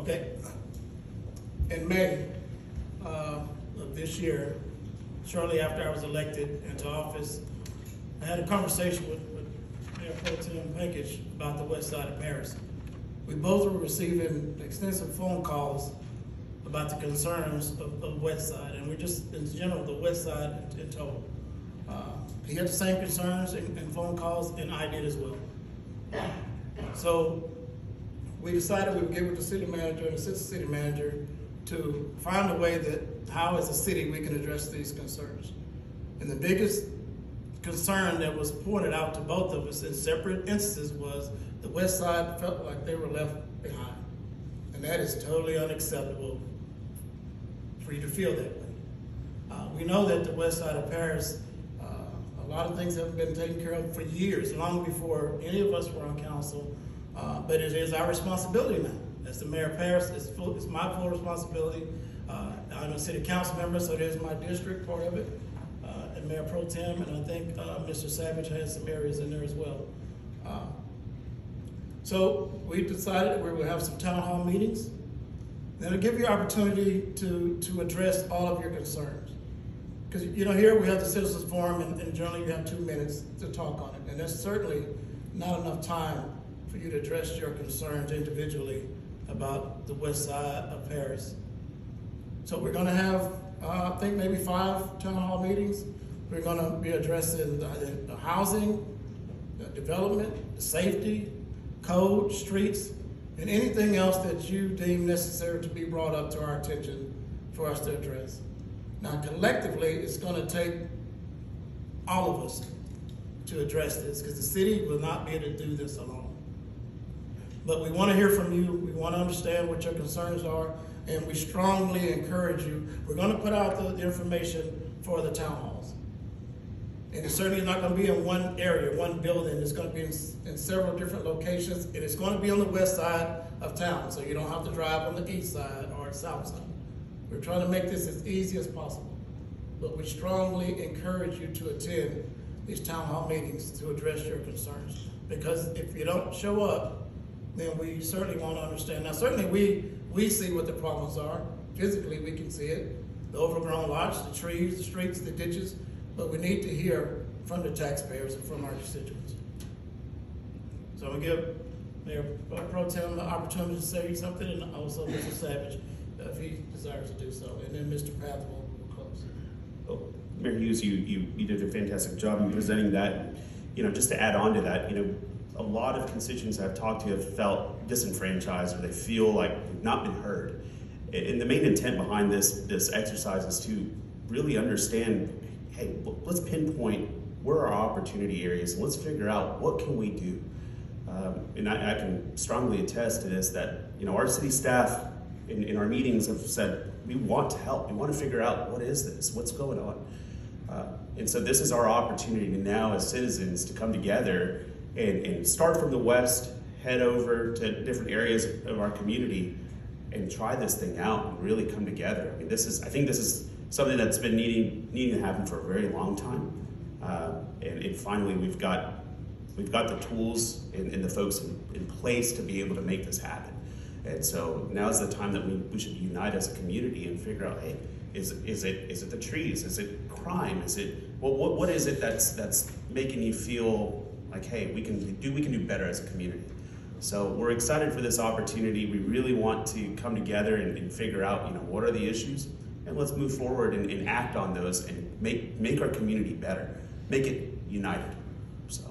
Okay. In May of this year, shortly after I was elected into office, I had a conversation with Mayor Pro Tem Pinkage about the west side of Paris. We both were receiving extensive phone calls about the concerns of west side, and we're just, in general, the west side in total. He had the same concerns and phone calls, and I did as well. So we decided we would get with the city manager and assistant city manager to find a way that how as a city we can address these concerns. And the biggest concern that was pointed out to both of us in separate instances was the west side felt like they were left behind. And that is totally unacceptable for you to feel that way. We know that the west side of Paris, a lot of things have been taken care of for years, long before any of us were on council, but it is our responsibility now. As the mayor of Paris, it's my full responsibility. I'm a city council member, so there's my district part of it, and Mayor Pro Tem, and I think Mr. Savage has some areas in there as well. So we decided we would have some town hall meetings. That'll give you opportunity to address all of your concerns. Because, you know, here we have the citizens forum, and generally you have 2 minutes to talk on it. And that's certainly not enough time for you to address your concerns individually about the west side of Paris. So we're gonna have, I think maybe 5 town hall meetings. We're gonna be addressing the housing, the development, the safety, code, streets, and anything else that you deem necessary to be brought up to our attention for us to address. Now, collectively, it's gonna take all of us to address this, because the city will not be able to do this alone. But we wanna hear from you, we wanna understand what your concerns are, and we strongly encourage you. We're gonna put out the information for the town halls. And it's certainly not gonna be in one area, one building. It's gonna be in several different locations, and it's gonna be on the west side of town, so you don't have to drive on the east side or the south side. We're trying to make this as easy as possible, but we strongly encourage you to attend these town hall meetings to address your concerns. Because if you don't show up, then we certainly want to understand. Now, certainly we see what the problems are. Physically, we can see it. The overgrown lots, the trees, the streets, the ditches, but we need to hear from the taxpayers and from our constituents. So I'm gonna give Mayor Pro Tem the opportunity to say something, and also Mr. Savage, if he desires to do so, and then Mr. Path will close. Well, Mayor Hughes, you did a fantastic job in presenting that. You know, just to add on to that, you know, a lot of constituents I've talked to have felt disenfranchised, or they feel like they've not been heard. And the main intent behind this exercise is to really understand, hey, let's pinpoint where are our opportunity areas, and let's figure out what can we do. And I can strongly attest to this, that, you know, our city staff in our meetings have said, we want to help. We want to figure out what is this, what's going on. And so this is our opportunity to now, as citizens, to come together and start from the west, head over to different areas of our community and try this thing out and really come together. I mean, I think this is something that's been needing to happen for a very long time. And finally, we've got the tools and the folks in place to be able to make this happen. And so now is the time that we should unite as a community and figure out, hey, is it the trees? Is it crime? Is it what is it that's making you feel like, hey, we can do better as a community? So we're excited for this opportunity. We really want to come together and figure out, you know, what are the issues, and let's move forward and act on those and make our community better, make it united. So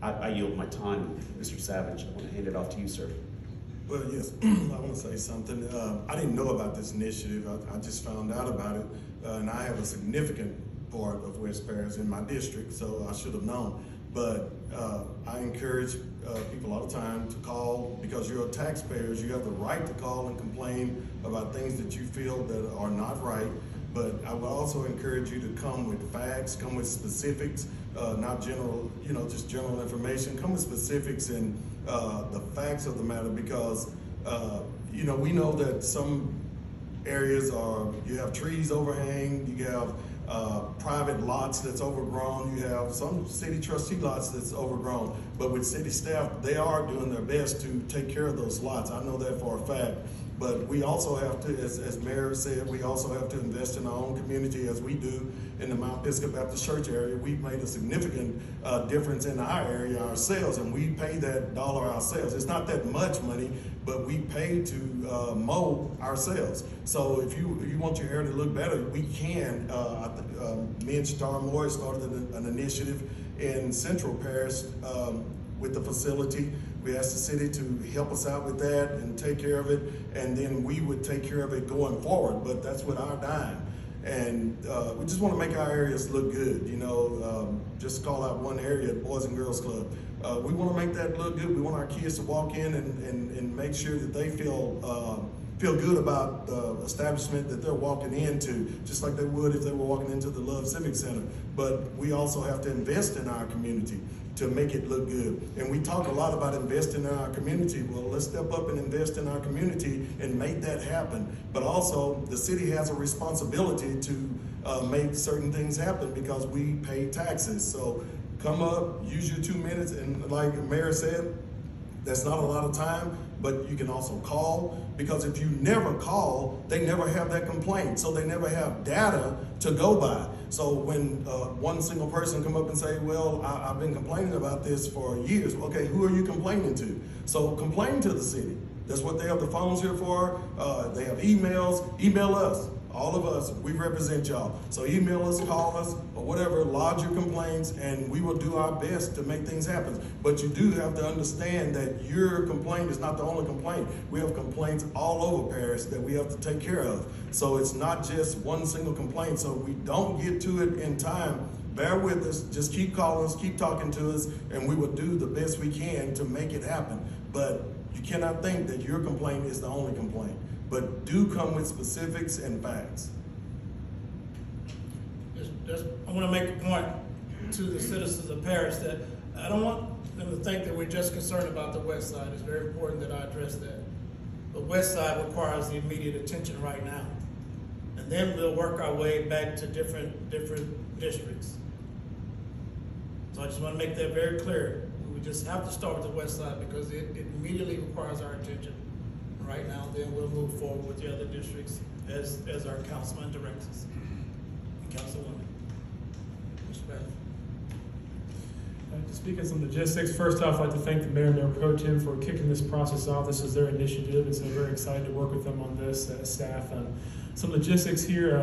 I yield my time, Mr. Savage. I want to hand it off to you, sir. Well, yes, I want to say something. I didn't know about this initiative. I just found out about it, and I have a significant part of West Paris in my district, so I should have known. But I encourage people all the time to call, because you're taxpayers. You have the right to call and complain about things that you feel that are not right. But I would also encourage you to come with facts, come with specifics, not general, just general information. Come with specifics and the facts of the matter, because we know that some areas you have trees overhang, you have private lots that's overgrown, you have some city trustee lots that's overgrown. But with city staff, they are doing their best to take care of those lots. I know that for a fact. But we also have to, as Mayor said, we also have to invest in our own community as we do in the Mount Pisgah Baptist Church area. We've made a significant difference in our area ourselves, and we pay that dollar ourselves. It's not that much money, but we pay to mow ourselves. So if you want your area to look better, we can. Me and Star Moore started an initiative in Central Parish with the facility. We asked the city to help us out with that and take care of it, and then we would take care of it going forward, but that's with our dime. And we just want to make our areas look good, you know, just call out one area, Boys and Girls Club. We want to make that look good. We want our kids to walk in and make sure that they feel good about the establishment that they're walking into, just like they would if they were walking into the Love Civic Center. But we also have to invest in our community to make it look good. And we talk a lot about investing in our community. Well, let's step up and invest in our community and make that happen. But also, the city has a responsibility to make certain things happen because we pay taxes. So come up, use your 2 minutes, and like the mayor said, that's not a lot of time, but you can also call, because if you never call, they never have that complaint. So they never have data to go by. So when one single person come up and say, well, I've been complaining about this for years. Okay, who are you complaining to? So complain to the city. That's what they have the phones here for. They have emails. Email us. All of us, we represent y'all. So email us, call us, or whatever, lodge your complaints, and we will do our best to make things happen. But you do have to understand that your complaint is not the only complaint. We have complaints all over Paris that we have to take care of. So it's not just one single complaint. So if we don't get to it in time, bear with us, just keep calling us, keep talking to us, and we will do the best we can to make it happen. But you cannot think that your complaint is the only complaint. But do come with specifics and facts. I want to make a point to the citizens of Paris that I don't want them to think that we're just concerned about the west side. It's very important that I address that. The west side requires the immediate attention right now. And then we'll work our way back to different districts. So I just want to make that very clear. We just have to start with the west side because it immediately requires our attention right now. Then we'll move forward with the other districts as our councilman directs us. And Councilwoman. Mr. Bath. To speak on some logistics, first off, I'd like to thank the Mayor and Mayor Pro Tem for kicking this process off. This is their initiative, and so we're very excited to work with them on this, staff. Some logistics here,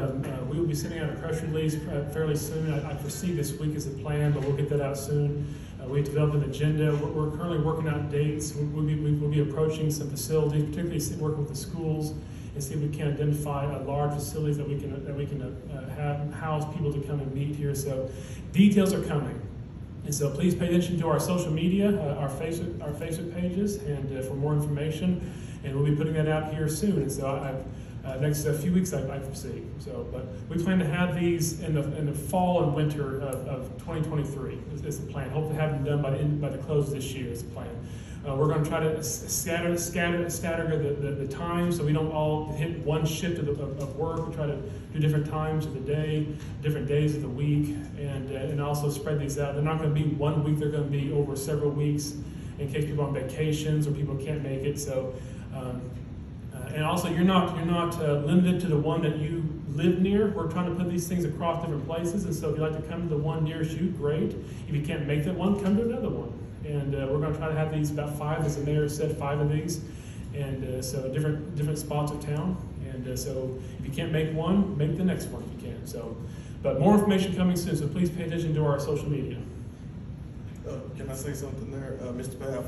we will be sending out a press release fairly soon. I foresee this week is the plan, but we'll get that out soon. We developed an agenda. We're currently working out dates. We'll be approaching some facilities, particularly working with the schools, and see if we can identify large facilities that we can have house people to come and meet here. So details are coming. And so please pay attention to our social media, our Facebook pages, and for more information. And we'll be putting that out here soon. And so next few weeks, I foresee. So, but we plan to have these in the fall and winter of 2023 is the plan. Hopefully have them done by the close of this year is the plan. We're going to try to stagger the time so we don't all hit one shift of work. We try to do different times of the day, different days of the week, and also spread these out. They're not going to be 1 week. They're going to be over several weeks in case people are on vacations or people can't make it. So, and also you're not limited to the one that you live near. We're trying to put these things across different places, and so if you'd like to come to the one nearest you, great. If you can't make that one, come to another one. And we're going to try to have these about 5, as the mayor said, 5 of these, and so different spots of town. And so if you can't make one, make the next one if you can. So, but more information coming soon. So please pay attention to our social media. Can I say something there, Mr. Paff?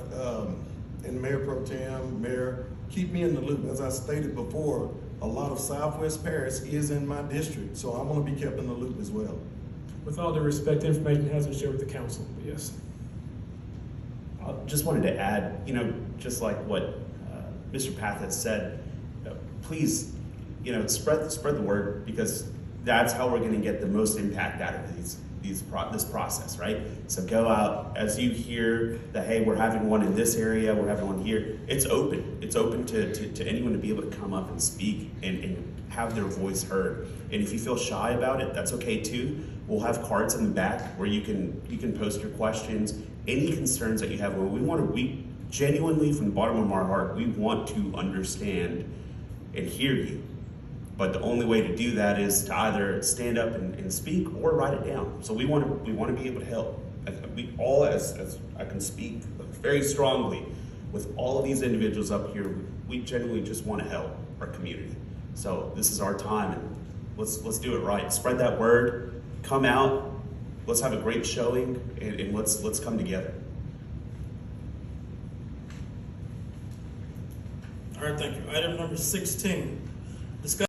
And Mayor Pro Tem, Mayor, keep me in the loop. As I stated before, a lot of Southwest Paris is in my district, so I want to be kept in the loop as well. With all due respect, information has been shared with the council. Yes. I just wanted to add, just like what Mr. Path has said, please, spread the word, because that's how we're going to get the most impact out of this process, right? So go out as you hear that, hey, we're having one in this area, we're having one here. It's open. It's open to anyone to be able to come up and speak and have their voice heard. And if you feel shy about it, that's okay too. We'll have cards in the back where you can post your questions. any concerns that you have. We genuinely, from the bottom of our heart, we want to understand and hear you. But the only way to do that is to either stand up and speak or write it down. So we want to be able to help. We all, as I can speak very strongly with all of these individuals up here, we genuinely just want to help our community. So this is our time, and let's do it right. Spread that word. Come out. Let's have a great showing, and let's come together. All right, thank you. Item number 16. Discuss